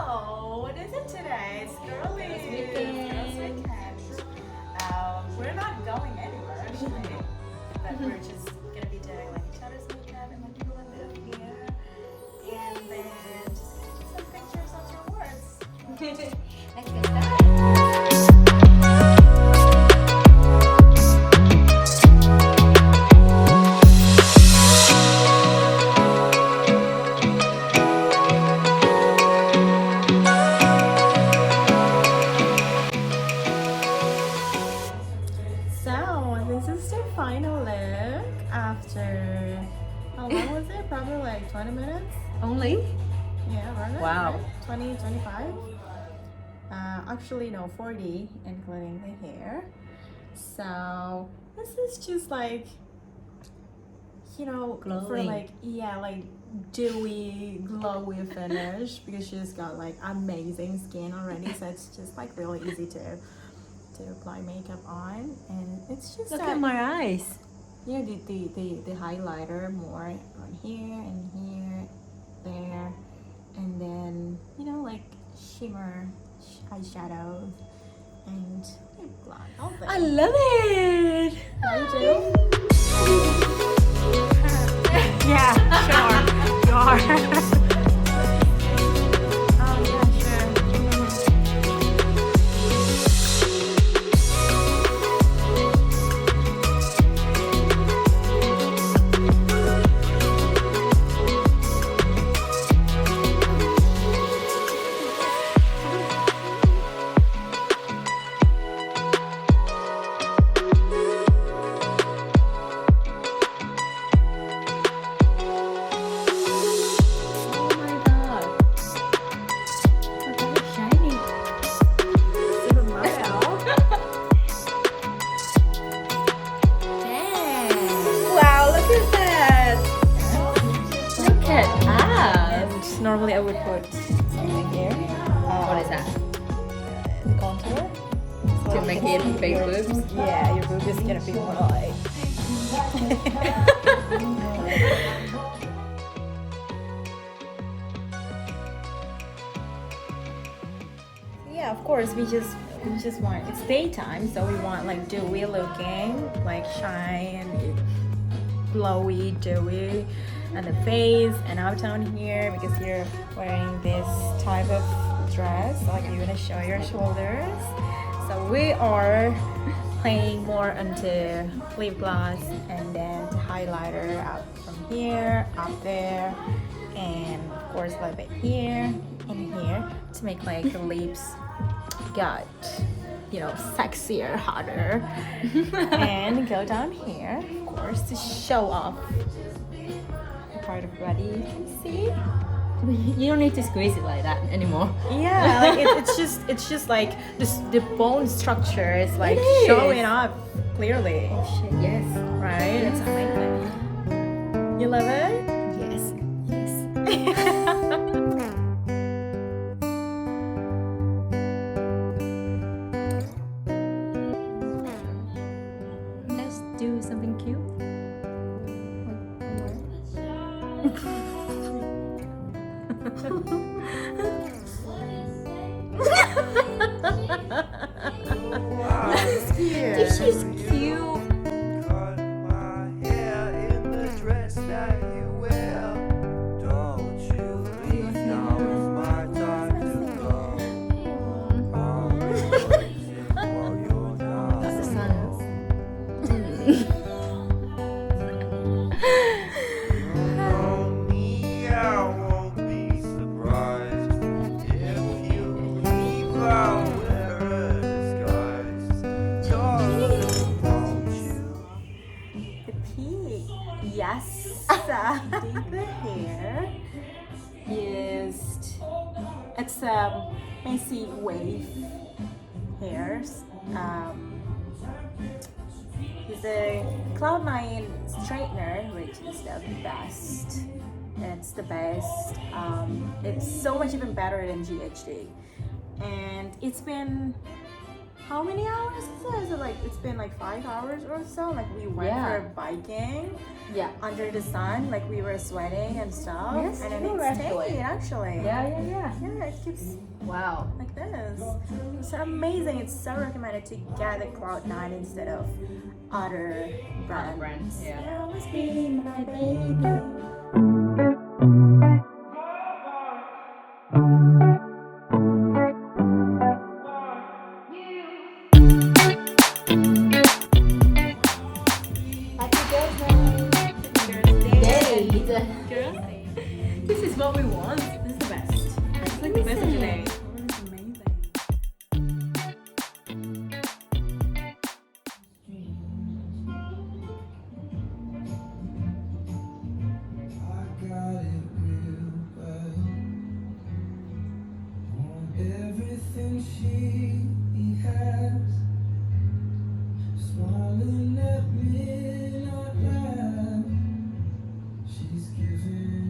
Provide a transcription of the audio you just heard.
what is it today? It's girlies. Weekend. Girls weekend. We're not going anywhere actually, but we're just gonna be doing like each other's makeup and like do a little bit of hair, and then just some pictures afterwards. Let's get started. So this is the final look after, how long was it? Probably like 20 minutes? Only? Yeah, right? Wow. 20, 25? Actually no, 40 including the hair. So this is just like, you know, for Glowing. like, yeah, like dewy, glowy finish because she's got like amazing skin already, so it's just like really easy to apply makeup on, and it's just Look that, at my eyes. yeah, the highlighter more on here and here, there, and then, you know, like shimmer eyeshadow and lip gloss. All that. I love it. You too? Yeah, sure. Sure. Oh yeah, sure. Oh my god. Look how shiny. Super Mario. Dang. Wow, look at that. Look at that. And normally I would put something here. What is that? The contour. So To make it big your- boobs? Yeah, your boob is gonna be more like. Yeah, of course we just want, it's daytime, so we want like dewy looking, like shine, glowy, dewy on the face and out down here because you're wearing this type of dress, like you're gonna show your shoulders. So we are playing more onto lip gloss and then the highlighter up from here, up there, and of course a little bit here and here to make like the lips got, you know, sexier, hotter. And go down here, of course, to show off the part of body you can see. You don't need to squeeze it like that anymore. Yeah, like it's just like this, the bone structure is like It is. showing up clearly, Shit, yes. right? It's amazing. You love it? Yes. Yes. Let's do something cute. That's cute. This is cute. Cut my hair in the dress that you wear. Don't you leave now, it's my time to go. While you're not That's the sun. You know me, I won't be surprised if you leave. I'll wear a disguise. Don't you? The peak. Yes. The hair used, it's messy wave hairs. It's a Cloud9 straightener, which is the best. It's the best. It's so much even better than GHD. And it's been how many hours is it? Is it like it's been like 5 hours or so? Like we went Yeah. for biking Yeah. under the sun, like we were sweating and stuff. Yes, and then we it were actually. stayed actually. Yeah. Yeah, it keeps Wow. like this. It's amazing. It's so recommended to get the Cloud9 instead of other brands. Yeah. Let's be my baby. This is what we want. This is the best. It's like the best of today. It's amazing. I got it real bad. Want everything she has. Smiling at me, not laugh. She's giving